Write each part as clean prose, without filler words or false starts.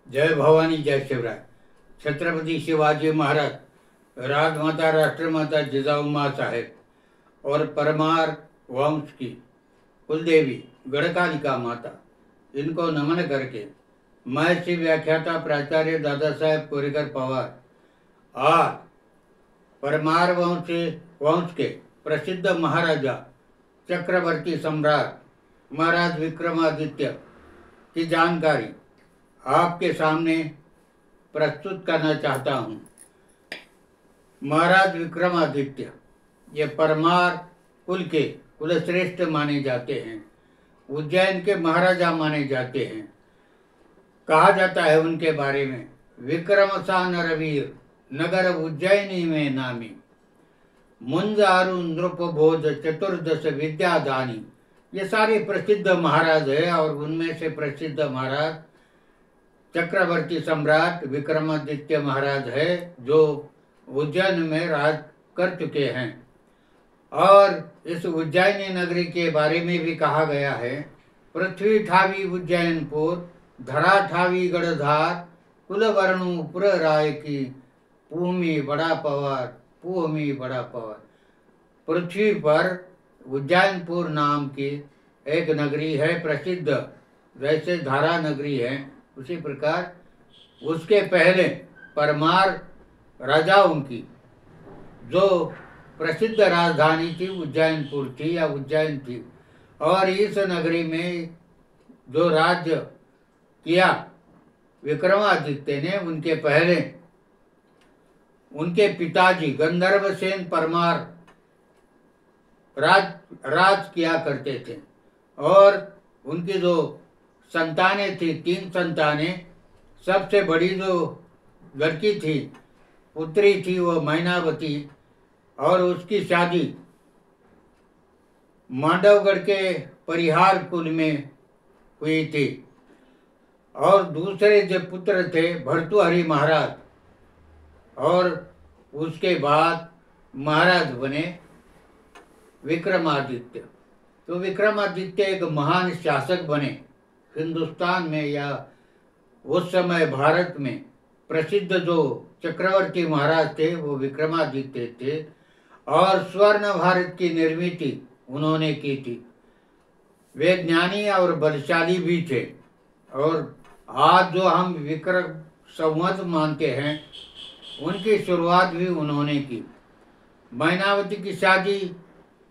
जय भवानी जय शिवराय। छत्रपति शिवाजी महाराज राजमाता राष्ट्रमाता जिजाऊ माँ साहेब और परमार वंश की कुलदेवी गढ़कालिका माता, इनको नमन करके मैं श्री व्याख्याता प्राचार्य दादा साहेब कोरेकर पवार आज परमार वंश के प्रसिद्ध महाराजा चक्रवर्ती सम्राट महाराज विक्रमादित्य की जानकारी आपके सामने प्रस्तुत करना चाहता हूँ। महाराज विक्रमादित्य ये परमार कुल के कुलश्रेष्ठ माने जाते हैं, उज्जैन के महाराजा माने जाते हैं। कहा जाता है उनके बारे में, विक्रमसा नरवीर नगर उज्जैनी में नामी, मुंज आरु नृप भोज चतुर्दश विद्यादानी। ये सारे प्रसिद्ध महाराज है और उनमें से प्रसिद्ध महाराज चक्रवर्ती सम्राट विक्रमादित्य महाराज है, जो उज्जैन में राज कर चुके हैं। और इस उज्जैनी नगरी के बारे में भी कहा गया है, पृथ्वी ठावी उज्जैनपुर, धरा ठावी गढ़धार, कुल वर्णु पुर राय की, पूमी बड़ा पवार, पूमी बड़ा पवार। पृथ्वी पर उज्जैनपुर नाम की एक नगरी है प्रसिद्ध, जैसे धारा नगरी है उसी प्रकार उसके पहले परमार राजाओं की जो प्रसिद्ध राजधानी थी उज्जैनपुर थी या उज्जैन थी। और इस नगरी में जो राज्य किया विक्रमादित्य ने, उनके पहले उनके पिताजी गंधर्वसेन परमार राज किया करते थे। और उनकी जो संतानें थी, 3 संतानें, सबसे बड़ी जो लड़की थी, पुत्री थी, वो मैनावती, और उसकी शादी मांडवगढ़ के परिहार कुल में हुई थी। और दूसरे जो पुत्र थे भर्तृहरि महाराज, और उसके बाद महाराज बने विक्रमादित्य। तो विक्रमादित्य एक महान शासक बने हिंदुस्तान में, या उस समय भारत में प्रसिद्ध जो चक्रवर्ती महाराज थे वो विक्रमादित्य थे। और स्वर्ण भारत की निर्मित उन्होंने की थी। वे ज्ञानी और बलशाली भी थे। और आज जो हम विक्रम संवत मानते हैं, उनकी शुरुआत भी उन्होंने की। मैनावती की शादी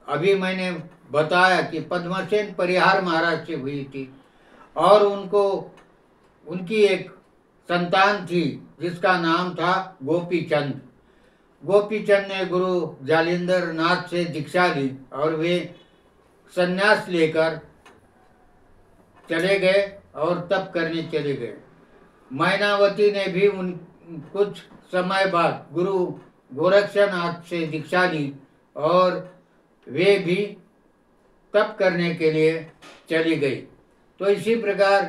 अभी मैंने बताया कि पद्मसेन परिहार महाराज से हुई थी। और उनकी एक संतान थी जिसका नाम था गोपीचंद। गोपीचंद ने गुरु जालिंदर नाथ से दीक्षा ली और वे संन्यास लेकर चले गए और तप करने चले गए। मैनावती ने भी कुछ समय बाद गुरु गोरक्षनाथ से दीक्षा ली और वे भी तप करने के लिए चली गई। तो इसी प्रकार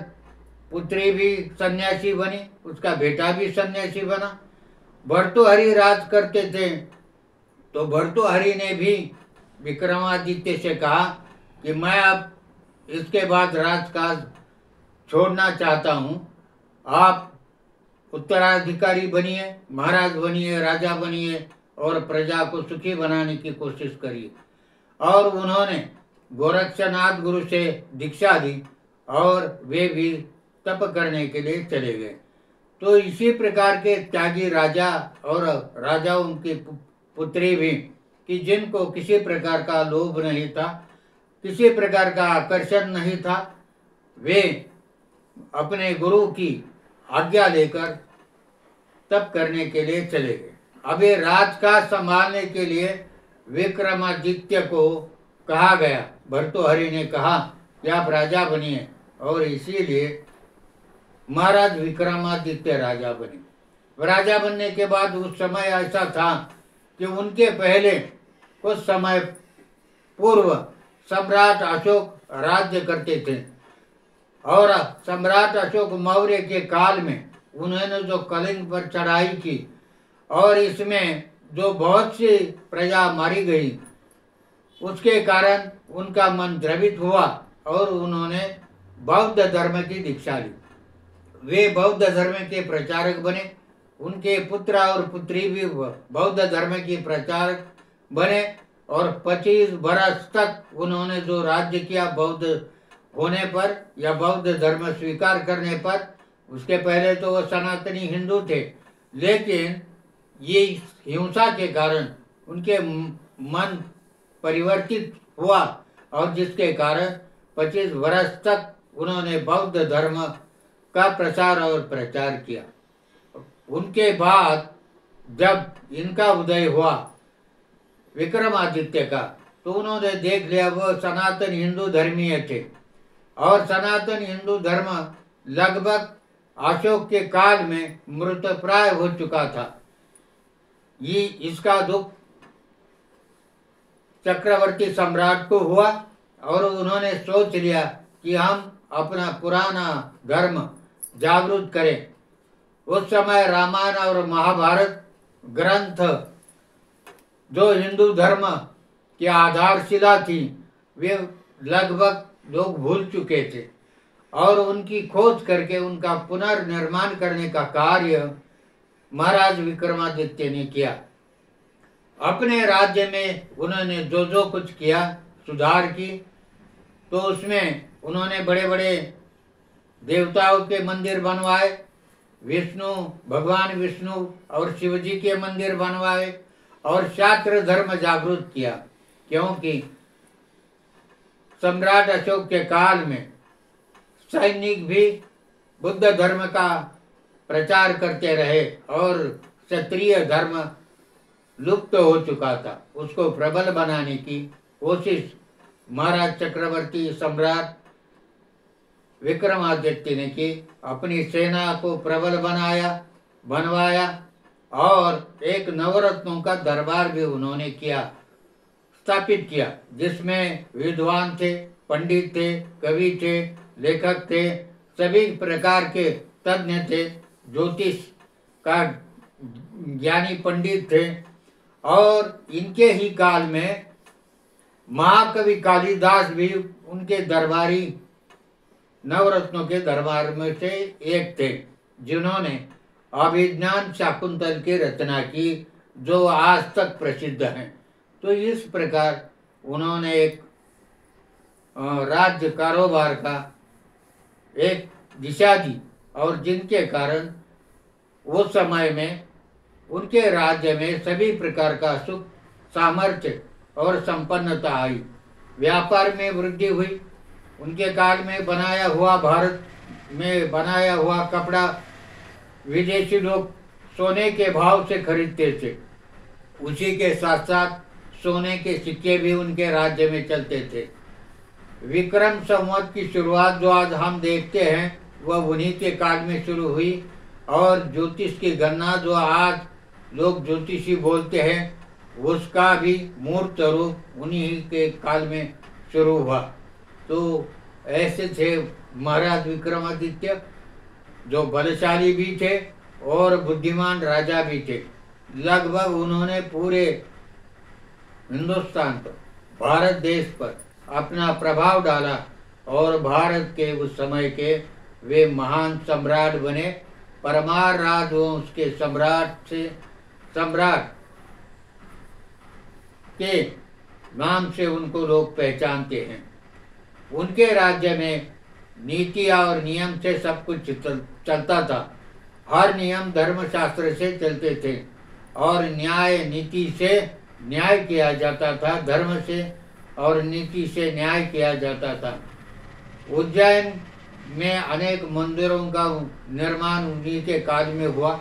पुत्री भी सन्यासी बनी, उसका बेटा भी सन्यासी बना। भर्तृहरि राज करते थे, तो भर्तृहरि ने भी विक्रमादित्य से कहा कि मैं अब इसके बाद राजकाज छोड़ना चाहता हूँ, आप उत्तराधिकारी बनिए, महाराज बनिए, राजा बनिए और प्रजा को सुखी बनाने की कोशिश करिए। और उन्होंने गोरक्षनाथ गुरु से दीक्षा ली और वे भी तप करने के लिए चले गए। तो इसी प्रकार के त्यागी राजा और राजाओं की पुत्री भी, कि जिनको किसी प्रकार का लोभ नहीं था, किसी प्रकार का आकर्षण नहीं था, वे अपने गुरु की आज्ञा लेकर तप करने के लिए चले गए। अब ये राजकाज संभालने के लिए विक्रमादित्य को कहा गया, भर्तृहरि ने कहा कि आप राजा बनिए, और इसीलिए महाराज विक्रमादित्य राजा बने। राजा बनने के बाद उस समय ऐसा था कि उनके पहले कुछ समय पूर्व सम्राट अशोक राज्य करते थे। और सम्राट अशोक मौर्य के काल में उन्होंने जो कलिंग पर चढ़ाई की, और इसमें जो बहुत सी प्रजा मारी गई, उसके कारण उनका मन द्रवित हुआ और उन्होंने बौद्ध धर्म की दीक्षा ली। वे बौद्ध धर्म के प्रचारक बने। उनके पुत्र और पुत्री भी बौद्ध धर्म की प्रचारक बने और 25 वर्ष तक उन्होंने जो राज्य किया बौद्ध होने पर या बौद्ध धर्म स्वीकार करने पर। उसके पहले तो वो सनातनी हिंदू थे, लेकिन ये हिंसा के कारण उनके मन परिवर्तित हुआ और जिसके कारण 25 वर्ष तक उन्होंने बौद्ध धर्म का प्रसार और प्रचार किया। उनके बाद जब इनका उदय हुआ विक्रमादित्य का, तो उन्होंने देख लिया वो सनातन हिंदू धर्मीय थे और सनातन हिंदू धर्म लगभग अशोक के काल में मृतप्राय हो चुका था। ये इसका दुख चक्रवर्ती सम्राट को हुआ और उन्होंने सोच लिया कि हम अपना पुराना धर्म जागृत करें। उस समय रामायण और महाभारत ग्रंथ जो हिंदू धर्म की आधारशिला थी वे लगभग लोग भूल चुके थे और उनकी खोज करके उनका पुनर्निर्माण करने का कार्य महाराज विक्रमादित्य ने किया। अपने राज्य में उन्होंने जो जो कुछ किया सुधार की, तो उसमें उन्होंने बड़े बड़े देवताओं के मंदिर बनवाए, भगवान विष्णु और शिव जी के मंदिर बनवाए और शास्त्र धर्म जागृत किया। क्योंकि सम्राट अशोक के काल में सैनिक भी बुद्ध धर्म का प्रचार करते रहे और क्षत्रिय धर्म लुप्त हो चुका था। उसको प्रबल बनाने की कोशिश महाराज चक्रवर्ती सम्राट विक्रमादित्य ने की। अपनी सेना को प्रबल बनवाया और एक नवरत्नों का दरबार भी उन्होंने स्थापित किया, जिसमें विद्वान थे, पंडित थे, कवि थे, लेखक थे, सभी प्रकार के तज्ञ थे, ज्योतिष का ज्ञानी पंडित थे। और इनके ही काल में महाकवि कालिदास भी उनके दरबारी नवरत्नों के दरबार में से एक थे, जिन्होंने अभिज्ञान शाकुंतल की रचना की, जो आज तक प्रसिद्ध हैं। तो इस प्रकार उन्होंने एक राज्य कारोबार का एक दिशा दी और जिनके कारण उस समय में उनके राज्य में सभी प्रकार का सुख, सामर्थ्य और संपन्नता आई। व्यापार में वृद्धि हुई। उनके काल में भारत में बनाया हुआ कपड़ा विदेशी लोग सोने के भाव से खरीदते थे। उसी के साथ साथ सोने के सिक्के भी उनके राज्य में चलते थे। विक्रम संवत की शुरुआत जो आज हम देखते हैं वह उन्हीं के काल में शुरू हुई और ज्योतिष की गणना जो आज लोग ज्योतिषी बोलते हैं उसका भी मूर्त रूप उन्हीं के काल में शुरू हुआ। तो ऐसे थे महाराज विक्रमादित्य, जो बलशाली भी थे और बुद्धिमान राजा भी थे। लगभग उन्होंने पूरे हिंदुस्तान पर, भारत देश पर अपना प्रभाव डाला और भारत के उस समय के वे महान सम्राट बने। परमार राजवंश के सम्राट के नाम से उनको लोग पहचानते हैं। उनके राज्य में नीति और नियम से सब कुछ चलता था। हर नियम धर्मशास्त्र से चलते थे और न्याय नीति से न्याय किया जाता था, धर्म से और नीति से न्याय किया जाता था। उज्जैन में अनेक मंदिरों का निर्माण उन्हीं के काल में हुआ।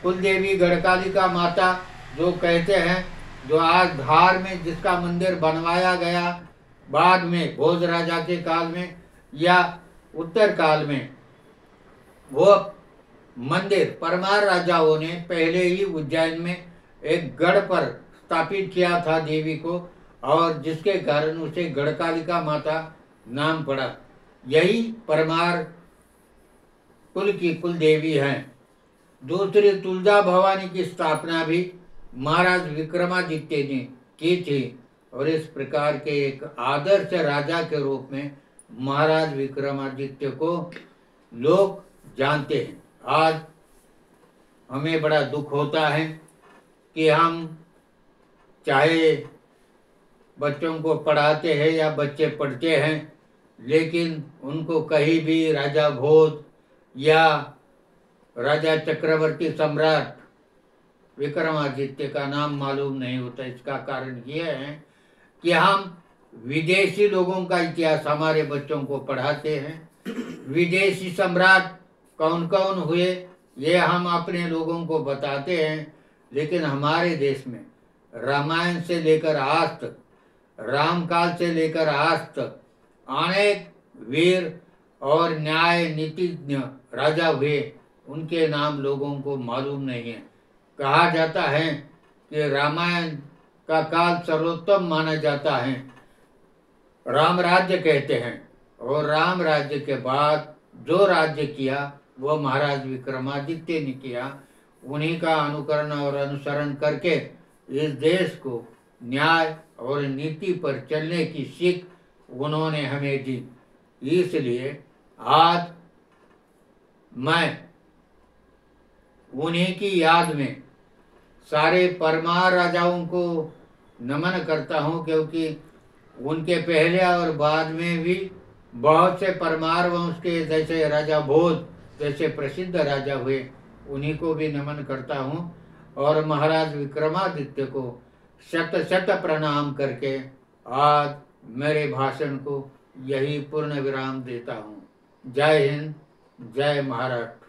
कुलदेवी गढ़कालिका माता जो कहते हैं, जो आज धार में जिसका मंदिर बनवाया गया बाद में भोज राजा के काल में या उत्तर काल में, वो मंदिर परमार राजाओं ने पहले ही उज्जैन में एक गढ़ पर स्थापित किया था देवी को, और जिसके कारण उसे गढ़कालिका माता नाम पड़ा। यही परमार कुल की कुल देवी हैं। दूसरी तुलजा भवानी की स्थापना भी महाराज विक्रमादित्य ने की थी और इस प्रकार के एक आदर्श राजा के रूप में महाराज विक्रमादित्य को लोग जानते हैं। आज हमें बड़ा दुख होता है कि हम चाहे बच्चों को पढ़ाते हैं या बच्चे पढ़ते हैं, लेकिन उनको कहीं भी राजा भोज या राजा चक्रवर्ती सम्राट विक्रमादित्य का नाम मालूम नहीं होता। इसका कारण यह है कि हम विदेशी लोगों का इतिहास हमारे बच्चों को पढ़ाते हैं। विदेशी सम्राट कौन कौन हुए ये हम अपने लोगों को बताते हैं, लेकिन हमारे देश में रामायण से लेकर आज तक, रामकाल से लेकर आज तक अनेक वीर और न्याय नीतिज्ञ राजा हुए, उनके नाम लोगों को मालूम नहीं है। कहा जाता है कि रामायण का काल सर्वोत्तम माना जाता है, राम राज्य कहते हैं, और राम राज्य के बाद जो राज्य किया वो महाराज विक्रमादित्य ने किया। उन्हीं का अनुकरण और अनुसरण करके इस देश को न्याय और नीति पर चलने की सीख उन्होंने हमें दी। इसलिए आज मैं उन्हीं की याद में सारे परमार राजाओं को नमन करता हूँ, क्योंकि उनके पहले और बाद में भी बहुत से परमार वंश के जैसे राजा भोज जैसे प्रसिद्ध राजा हुए, उन्हीं को भी नमन करता हूँ। और महाराज विक्रमादित्य को शत शत प्रणाम करके आज मेरे भाषण को यही पूर्ण विराम देता हूँ। जय हिंद, जय महाराष्ट्र।